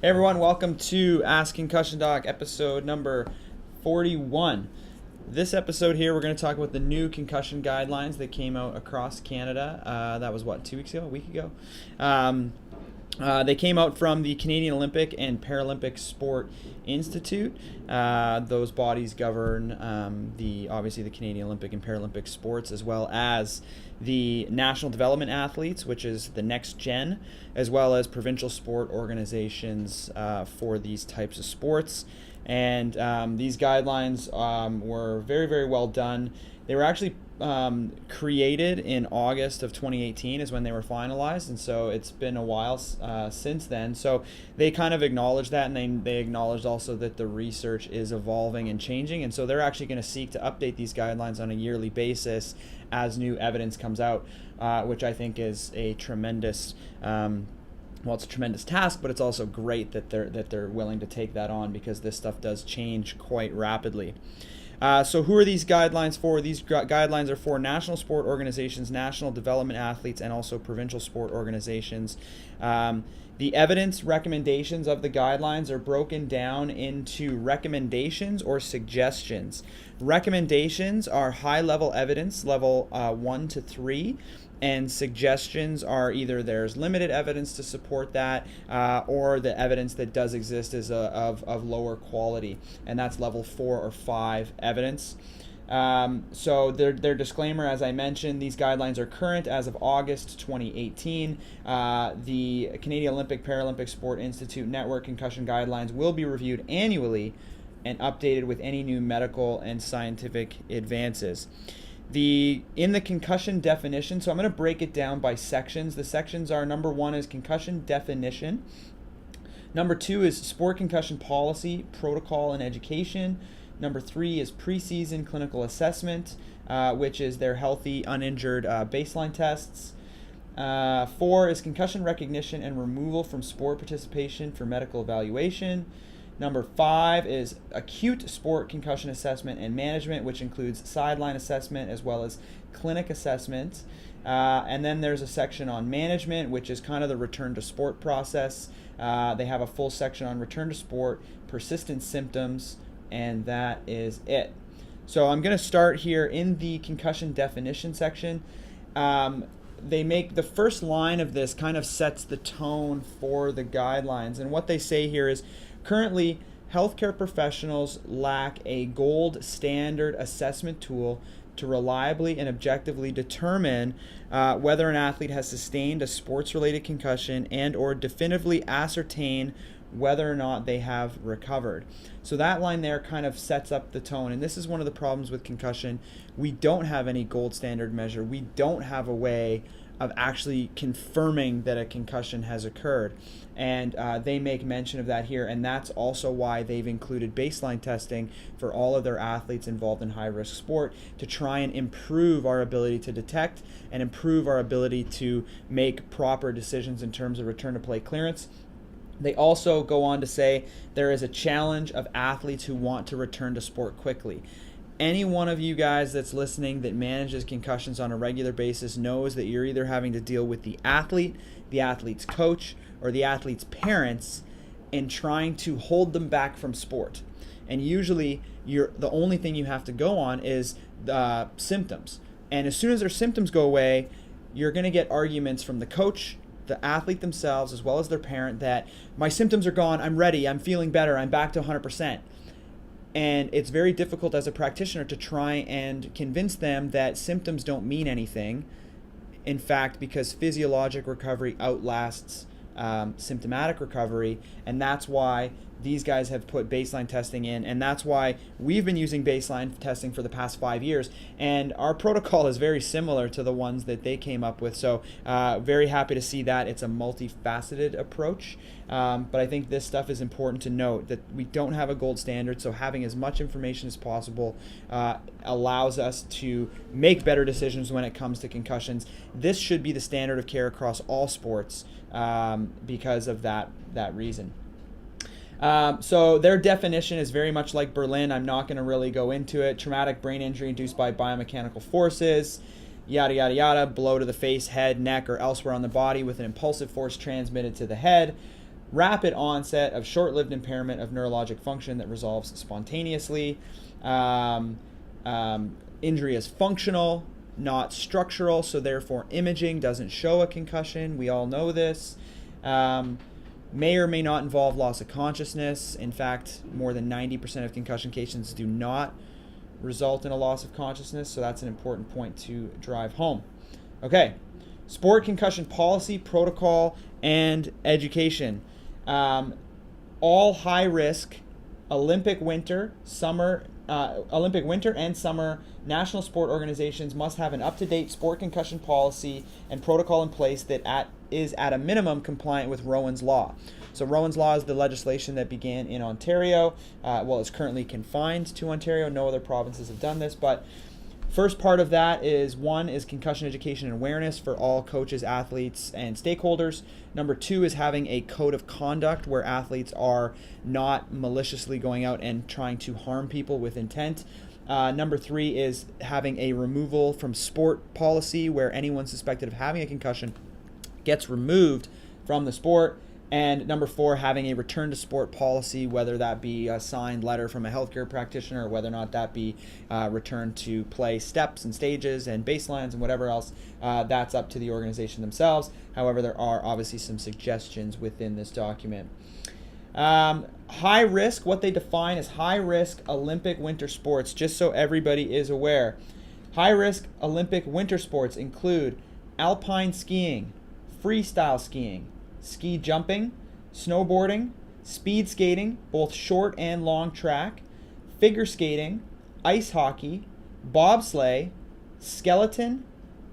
Hey everyone, welcome to Ask Concussion Doc, episode number 41. This episode here, we're going to talk about the new concussion guidelines that came out across Canada. That was 2 weeks ago, a week ago. They came out from the Canadian Olympic and Paralympic Sport Institute. Those bodies govern obviously the Canadian Olympic and Paralympic sports, as well as the National Development Athletes, which is the next gen, as well as provincial sport organizations for these types of sports. And these guidelines were very, very well done. They were actually created in August of 2018 is when they were finalized, and so it's been a while since then. So they kind of acknowledged that, and they acknowledged also that the research is evolving and changing, and so they're actually going to seek to update these guidelines on a yearly basis as new evidence comes out, which I think is a tremendous it's a tremendous task, but it's also great that they're willing to take that on, because this stuff does change quite rapidly. So who are these guidelines for? These guidelines are for national sport organizations, national development athletes, and also provincial sport organizations. The evidence recommendations of the guidelines are broken down into recommendations or suggestions. Recommendations are high-level evidence, level 1 to 3. And suggestions are either there's limited evidence to support that, or the evidence that does exist is of lower quality, and that's level 4 or 5 evidence. So their disclaimer, as I mentioned, these guidelines are current as of August 2018. The Canadian Olympic Paralympic Sport Institute Network concussion guidelines will be reviewed annually and updated with any new medical and scientific advances. In the concussion definition, so I'm going to break it down by sections. The sections are: number 1 is concussion definition. Number 2 is sport concussion policy, protocol, and education. Number 3 is preseason clinical assessment, which is their healthy, uninjured baseline tests. 4 is concussion recognition and removal from sport participation for medical evaluation. Number 5 is acute sport concussion assessment and management, which includes sideline assessment as well as clinic assessment. And then there's a section on management, which is kind of the return to sport process. They have a full section on return to sport, persistent symptoms, and that is it. So I'm going to start here in the concussion definition section. They make the first line of this kind of sets the tone for the guidelines. And what they say here is, currently, healthcare professionals lack a gold standard assessment tool to reliably and objectively determine whether an athlete has sustained a sports-related concussion and or definitively ascertain whether or not they have recovered. So that line there kind of sets up the tone, and this is one of the problems with concussion. We don't have any gold standard measure. We don't have a way of actually confirming that a concussion has occurred. And they make mention of that here, and that's also why they've included baseline testing for all of their athletes involved in high-risk sport, to try and improve our ability to detect and improve our ability to make proper decisions in terms of return to play clearance. They also go on to say there is a challenge of athletes who want to return to sport quickly. Any one of you guys that's listening that manages concussions on a regular basis knows that you're either having to deal with the athlete's coach, or the athlete's parents in trying to hold them back from sport. And usually the only thing you have to go on is symptoms. And as soon as their symptoms go away, you're going to get arguments from the coach, the athlete themselves, as well as their parent, that my symptoms are gone, I'm ready, I'm feeling better, I'm back to 100%. And it's very difficult as a practitioner to try and convince them that symptoms don't mean anything. In fact, because physiologic recovery outlasts symptomatic recovery, and that's why these guys have put baseline testing in, and that's why we've been using baseline testing for the past 5 years, and our protocol is very similar to the ones that they came up with. So very happy to see that. It's a multifaceted approach, but I think this stuff is important to note, that we don't have a gold standard, so having as much information as possible allows us to make better decisions when it comes to concussions. This should be the standard of care across all sports because of that reason. So their definition is very much like Berlin. I'm not going to really go into it. Traumatic brain injury induced by biomechanical forces, yada, yada, yada, blow to the face, head, neck, or elsewhere on the body with an impulsive force transmitted to the head. rapid onset of short-lived impairment of neurologic function that resolves spontaneously. Injury is functional, not structural, so therefore imaging doesn't show a concussion. We all know this. May or may not involve loss of consciousness. In fact, more than 90% of concussion cases do not result in a loss of consciousness, so that's an important point to drive home. Okay, sport concussion policy, protocol, and education. All high-risk Olympic winter and summer national sport organizations must have an up-to-date sport concussion policy and protocol in place that is at a minimum compliant with Rowans Law. So Rowans Law is the legislation that began in Ontario. It's currently confined to Ontario. No other provinces have done this, but first part of that is, one, is concussion education and awareness for all coaches, athletes, and stakeholders. Number two is having a code of conduct where athletes are not maliciously going out and trying to harm people with intent. Number three is having a removal from sport policy where anyone suspected of having a concussion gets removed from the sport. And number four, having a return to sport policy, whether that be a signed letter from a healthcare practitioner or whether or not that be return to play steps and stages and baselines and whatever else, that's up to the organization themselves. However, there are obviously some suggestions within this document. High risk, what they define as high risk Olympic winter sports, just so everybody is aware. High risk Olympic winter sports include alpine skiing, freestyle skiing, ski jumping, snowboarding, speed skating, both short and long track, figure skating, ice hockey, bobsleigh, skeleton,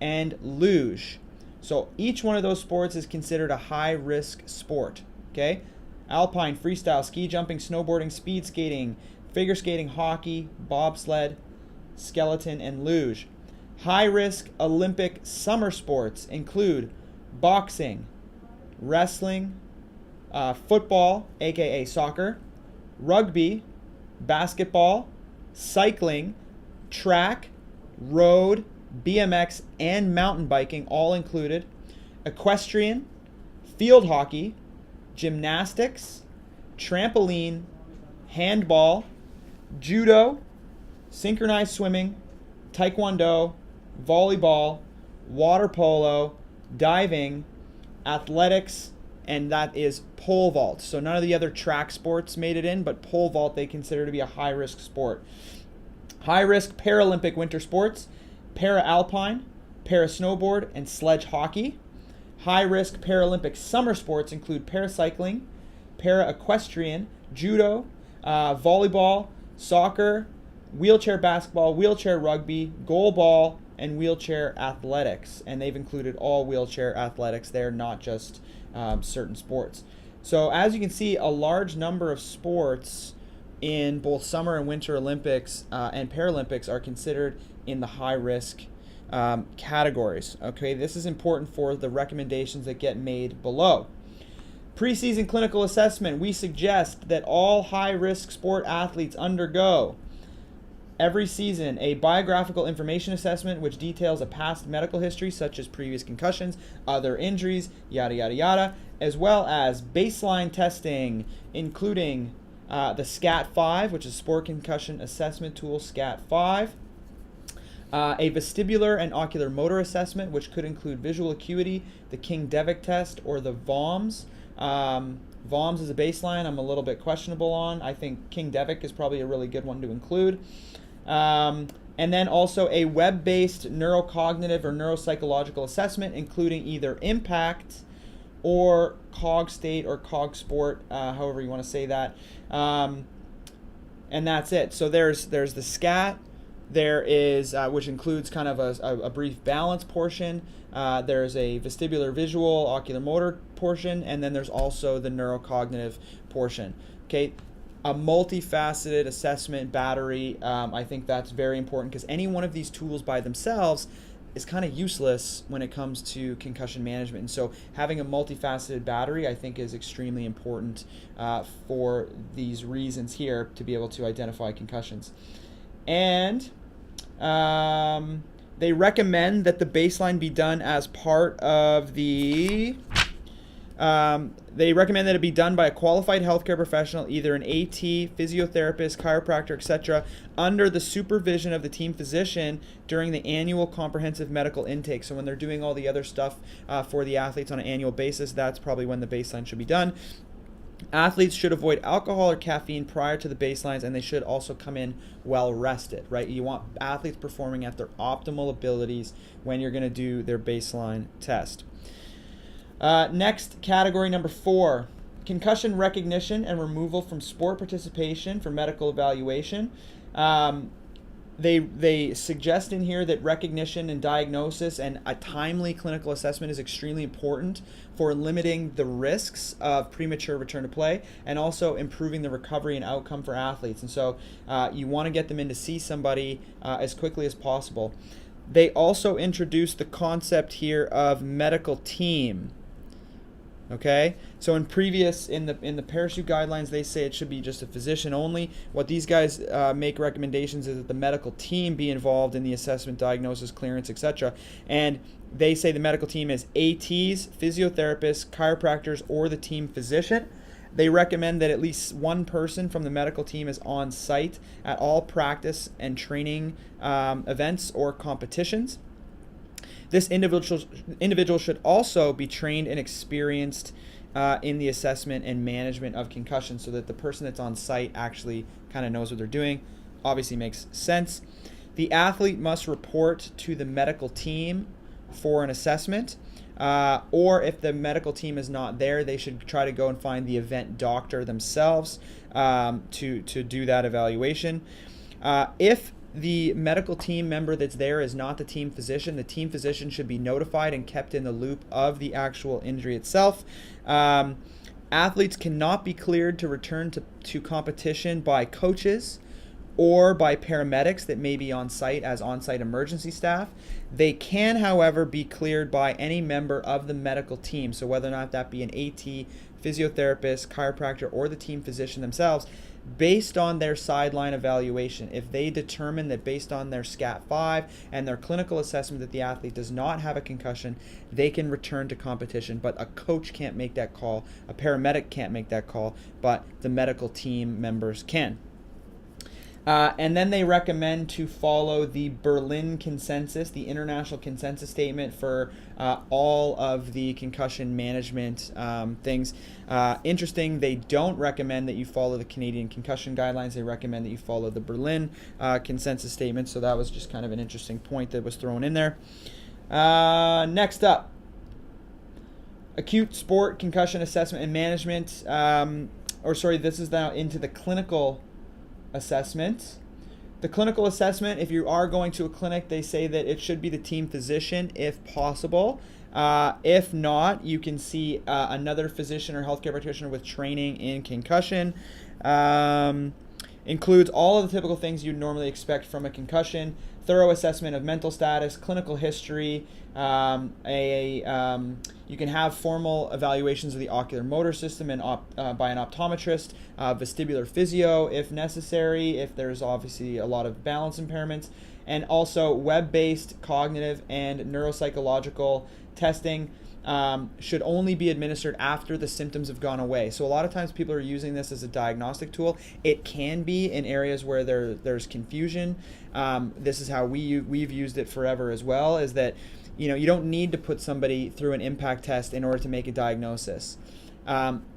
and luge. So each one of those sports is considered a high-risk sport, okay? Alpine, freestyle, ski jumping, snowboarding, speed skating, figure skating, hockey, bobsled, skeleton, and luge. High-risk Olympic summer sports include boxing, wrestling, football, aka soccer, rugby, basketball, cycling, track, road, BMX, and mountain biking, all included, equestrian, field hockey, gymnastics, trampoline, handball, judo, synchronized swimming, taekwondo, volleyball, water polo, diving, athletics, and that is pole vault. So none of the other track sports made it in, but pole vault they consider to be a high-risk sport. High-risk Paralympic winter sports, para-alpine, para-snowboard, and sledge hockey. High-risk Paralympic summer sports include paracycling, para-equestrian, judo, volleyball, soccer, wheelchair basketball, wheelchair rugby, goalball, and wheelchair athletics. And they've included all wheelchair athletics there, not just certain sports. So as you can see, a large number of sports in both Summer and Winter Olympics and Paralympics are considered in the high-risk categories. Okay, this is important for the recommendations that get made below. Preseason clinical assessment. We suggest that all high-risk sport athletes undergo every season a biographical information assessment which details a past medical history such as previous concussions, other injuries, yada yada yada, as well as baseline testing including the SCAT-5, which is Sport Concussion Assessment Tool SCAT-5, a vestibular and ocular motor assessment, which could include visual acuity, the King-Devick test, or the VOMS. VOMS is a baseline I'm a little bit questionable on. I think King-Devick is probably a really good one to include. And then also a web-based neurocognitive or neuropsychological assessment, including either impact or cog state or cog sport, however you want to say that. And that's it. So there's the SCAT. There is, which includes kind of a brief balance portion. There's a vestibular visual, ocular motor portion, and then there's also the neurocognitive portion. Okay, a multifaceted assessment battery. I think that's very important because any one of these tools by themselves is kind of useless when it comes to concussion management. And so having a multifaceted battery, I think, is extremely important for these reasons here to be able to identify concussions. And they recommend that the baseline be done as part of the They recommend that it be done by a qualified healthcare professional, either an AT, physiotherapist, chiropractor, etc., under the supervision of the team physician during the annual comprehensive medical intake. So when they're doing all the other stuff for the athletes on an annual basis, that's probably when the baseline should be done. Athletes should avoid alcohol or caffeine prior to the baselines, and they should also come in well rested, right? You want athletes performing at their optimal abilities when you're going to do their baseline test. Next, category number 4, concussion recognition and removal from sport participation for medical evaluation. They suggest in here that recognition and diagnosis and a timely clinical assessment is extremely important for limiting the risks of premature return to play and also improving the recovery and outcome for athletes. And so you want to get them in to see somebody as quickly as possible. They also introduced the concept here of medical team. Okay, so in the parachute guidelines, they say it should be just a physician only. What these guys make recommendations is that the medical team be involved in the assessment, diagnosis, clearance, etc. And they say the medical team is ATs, physiotherapists, chiropractors, or the team physician. They recommend that at least one person from the medical team is on site at all practice and training events or competitions. This individual should also be trained and experienced in the assessment and management of concussion, so that the person that's on site actually kind of knows what they're doing. Obviously makes sense. The athlete must report to the medical team for an assessment, or if the medical team is not there, they should try to go and find the event doctor themselves to do that evaluation. If the medical team member that's there is not the team physician should be notified and kept in the loop of the actual injury itself. Athletes cannot be cleared to return to competition by coaches or by paramedics that may be on site as on-site emergency staff. They can, however, be cleared by any member of the medical team. So whether or not that be an AT, physiotherapist, chiropractor, or the team physician themselves, based on their sideline evaluation. If they determine that based on their SCAT-5 and their clinical assessment that the athlete does not have a concussion, they can return to competition. But a coach can't make that call, a paramedic can't make that call, but the medical team members can. And then they recommend to follow the Berlin Consensus, the international consensus statement for all of the concussion management things. Interesting, they don't recommend that you follow the Canadian concussion guidelines. They recommend that you follow the Berlin consensus statement. So that was just kind of an interesting point that was thrown in there. Next up, acute sport concussion assessment and management. This is now into the clinical assessment. The clinical assessment, if you are going to a clinic, they say that it should be the team physician if possible. If not, you can see another physician or healthcare practitioner with training in concussion. Includes all of the typical things you'd normally expect from a concussion: thorough assessment of mental status, clinical history. You can have formal evaluations of the ocular motor system and by an optometrist, vestibular physio if necessary, if there's obviously a lot of balance impairments, and also web-based cognitive and neuropsychological testing should only be administered after the symptoms have gone away. So a lot of times people are using this as a diagnostic tool. It can be in areas where there's confusion. This is how we've used it forever as well, is that you don't need to put somebody through an impact test in order to make a diagnosis.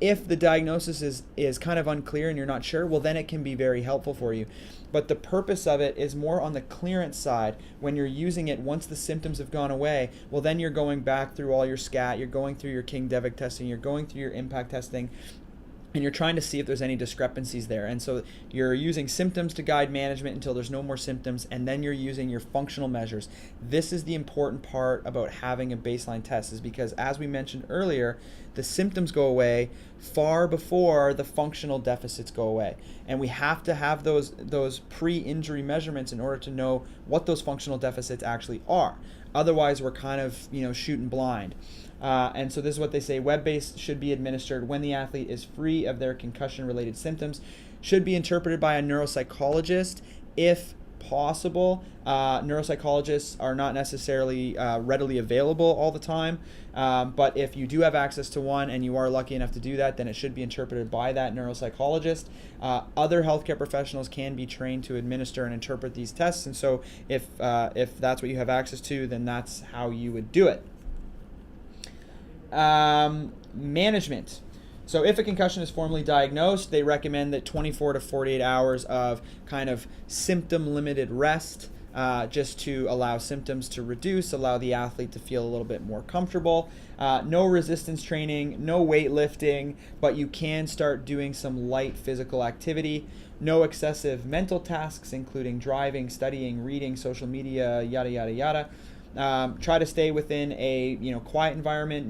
If the diagnosis is kind of unclear and you're not sure, well, then it can be very helpful for you. But the purpose of it is more on the clearance side. When you're using it, once the symptoms have gone away, well, then you're going back through all your SCAT, you're going through your King-Devick testing, you're going through your impact testing, and you're trying to see if there's any discrepancies there. And so you're using symptoms to guide management until there's no more symptoms, and then you're using your functional measures. This is the important part about having a baseline test, is because, as we mentioned earlier, the symptoms go away far before the functional deficits go away. And we have to have those pre-injury measurements in order to know what those functional deficits actually are. Otherwise, we're kind of shooting blind. And so this is what they say: web-based should be administered when the athlete is free of their concussion-related symptoms, should be interpreted by a neuropsychologist if possible. Neuropsychologists are not necessarily readily available all the time, but if you do have access to one and you are lucky enough to do that, then it should be interpreted by that neuropsychologist. Other healthcare professionals can be trained to administer and interpret these tests, and so if that's what you have access to, then that's how you would do it. Management. So if a concussion is formally diagnosed, they recommend that 24 to 48 hours of kind of symptom-limited rest, just to allow symptoms to reduce, allow the athlete to feel a little bit more comfortable. No resistance training, no weightlifting, but you can start doing some light physical activity. No excessive mental tasks, including driving, studying, reading, social media, yada, yada, yada. Try to stay within a quiet environment,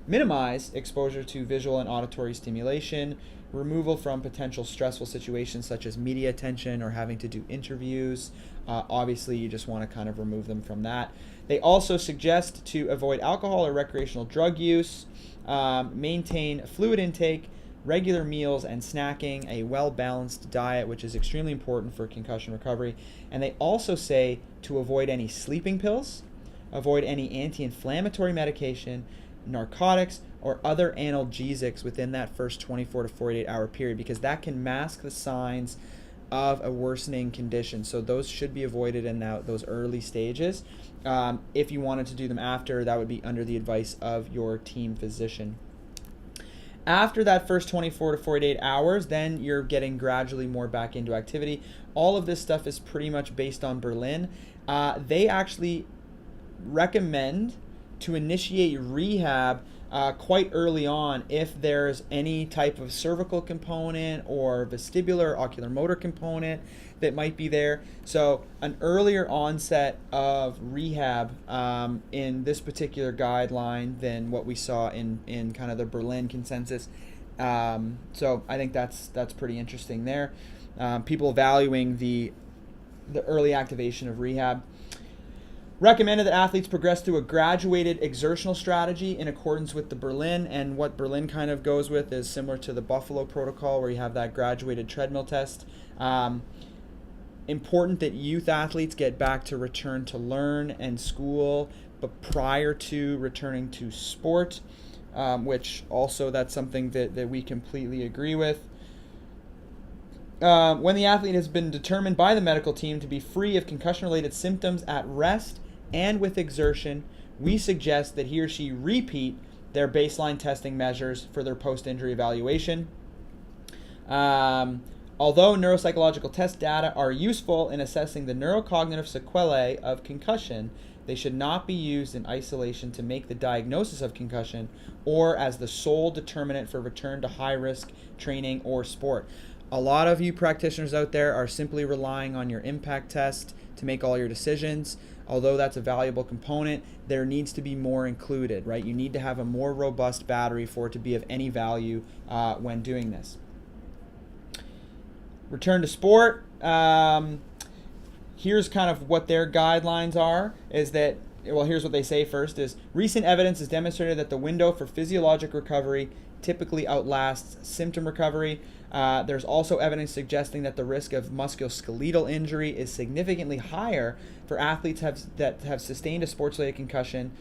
minimize exposure to visual and auditory stimulation, removal from potential stressful situations such as media attention or having to do interviews. Obviously, you just want to kind of remove them from that. They also suggest to avoid alcohol or recreational drug use, maintain fluid intake, regular meals and snacking, a well-balanced diet, which is extremely important for concussion recovery. And they also say to avoid any sleeping pills, avoid any anti-inflammatory medication, narcotics, or other analgesics within that first 24 to 48 hour period, because that can mask the signs of a worsening condition. So those should be avoided in those early stages. If you wanted to do them after, that would be under the advice of your team physician. After that first 24 to 48 hours, then you're getting gradually more back into activity. All of this stuff is pretty much based on Berlin. They actually recommend to initiate rehab quite early on if there's any type of cervical component or vestibular ocular motor component that might be there. So an earlier onset of rehab in this particular guideline than what we saw in kind of the Berlin consensus. So I think that's pretty interesting there. People valuing the early activation of rehab. Recommended that athletes progress through a graduated exertional strategy in accordance with the Berlin, and what Berlin kind of goes with is similar to the Buffalo protocol, where you have that graduated treadmill test. Important that youth athletes get back to return to learn and school, but prior to returning to sport, which also that's something that we completely agree with. When the athlete has been determined by the medical team to be free of concussion-related symptoms at rest and with exertion, we suggest that he or she repeat their baseline testing measures for their post-injury evaluation. Although neuropsychological test data are useful in assessing the neurocognitive sequelae of concussion, they should not be used in isolation to make the diagnosis of concussion or as the sole determinant for return to high-risk training or sport. A lot of you practitioners out there are simply relying on your impact test to make all your decisions. Although that's a valuable component, there needs to be more included, right? You need to have a more robust battery for it to be of any value when doing this. Return to sport. Here's kind of what their guidelines are, is that, well, here's what they say first, is recent evidence has demonstrated that the window for physiologic recovery typically outlasts symptom recovery. There's also evidence suggesting that the risk of musculoskeletal injury is significantly higher for athletes that have sustained a sports-related concussion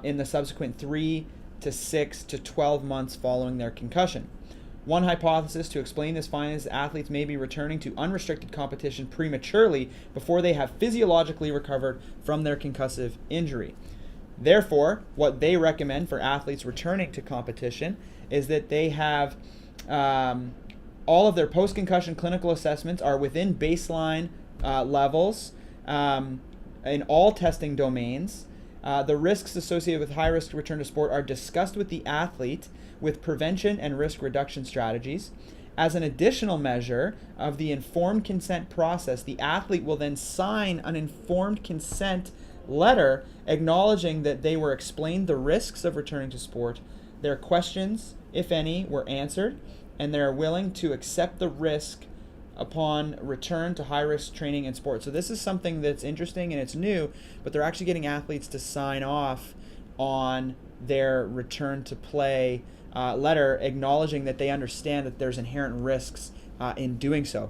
in the subsequent 3 to 6 to 12 months following their concussion. One hypothesis to explain this finding is that athletes may be returning to unrestricted competition prematurely before they have physiologically recovered from their concussive injury. Therefore, what they recommend for athletes returning to competition is that they have all of their post-concussion clinical assessments are within baseline levels in all testing domains. The risks associated with high-risk return to sport are discussed with the athlete with prevention and risk reduction strategies. As an additional measure of the informed consent process, the athlete will then sign an informed consent letter acknowledging that they were explained the risks of returning to sport, their questions, if any, were answered, and they're willing to accept the risk upon return to high-risk training and sport. So this is something that's interesting and it's new, but they're actually getting athletes to sign off on their return to play letter, acknowledging that they understand that there's inherent risks in doing so,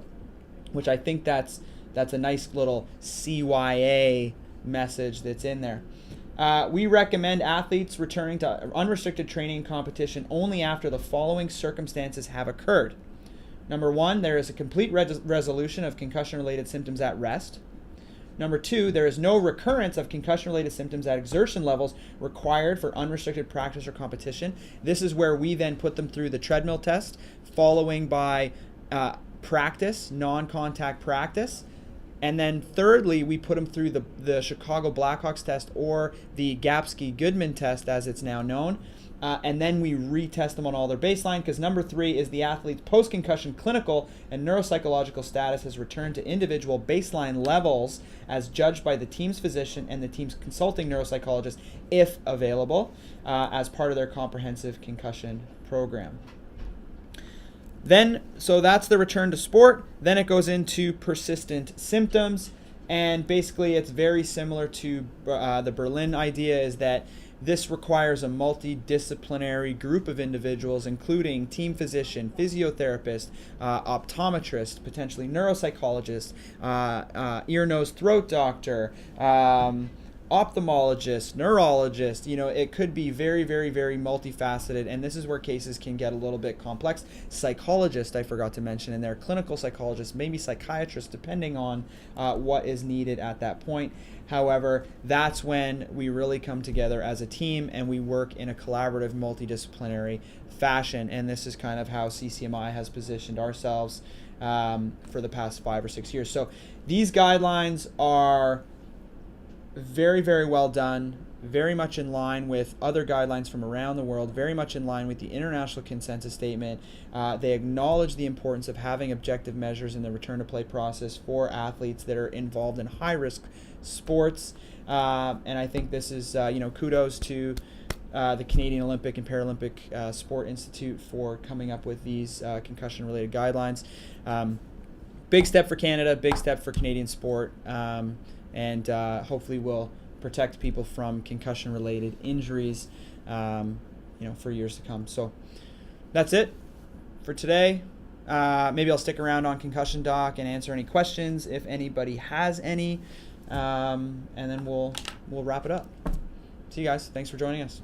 which I think that's that's a nice little CYA message that's in there. We recommend athletes returning to unrestricted training and competition only after the following circumstances have occurred. Number 1, there is a complete resolution of concussion-related symptoms at rest. Number 2, there is no recurrence of concussion-related symptoms at exertion levels required for unrestricted practice or competition. This is where we then put them through the treadmill test, following by practice, non-contact practice. And then thirdly, we put them through the Chicago Blackhawks test, or the Gapsky-Goodman test as it's now known. And then we retest them on all their baseline, because number 3 is the athlete's post-concussion clinical and neuropsychological status has returned to individual baseline levels as judged by the team's physician and the team's consulting neuropsychologist, if available, as part of their comprehensive concussion program. Then, so that's the return to sport. Then it goes into persistent symptoms, and basically it's very similar to the Berlin idea, is that this requires a multidisciplinary group of individuals, including team physician, physiotherapist, optometrist, potentially neuropsychologist, ear, nose, throat doctor, ophthalmologist, neurologist. It could be very, very, very multifaceted, and this is where cases can get a little bit complex. Psychologist, I forgot to mention in there, clinical psychologist, maybe psychiatrist, depending on what is needed at that point. However, that's when we really come together as a team and we work in a collaborative, multidisciplinary fashion, and this is kind of how CCMI has positioned ourselves for the past 5 or 6 years. So these guidelines are very, very well done, very much in line with other guidelines from around the world, very much in line with the international consensus statement. They acknowledge the importance of having objective measures in the return to play process for athletes that are involved in high-risk sports. And I think this is, kudos to the Canadian Olympic and Paralympic Sport Institute for coming up with these concussion-related guidelines. Big step for Canada, big step for Canadian sport. And hopefully will protect people from concussion-related injuries, for years to come. So that's it for today. Maybe I'll stick around on Concussion Doc and answer any questions if anybody has any, and then we'll wrap it up. See you guys. Thanks for joining us.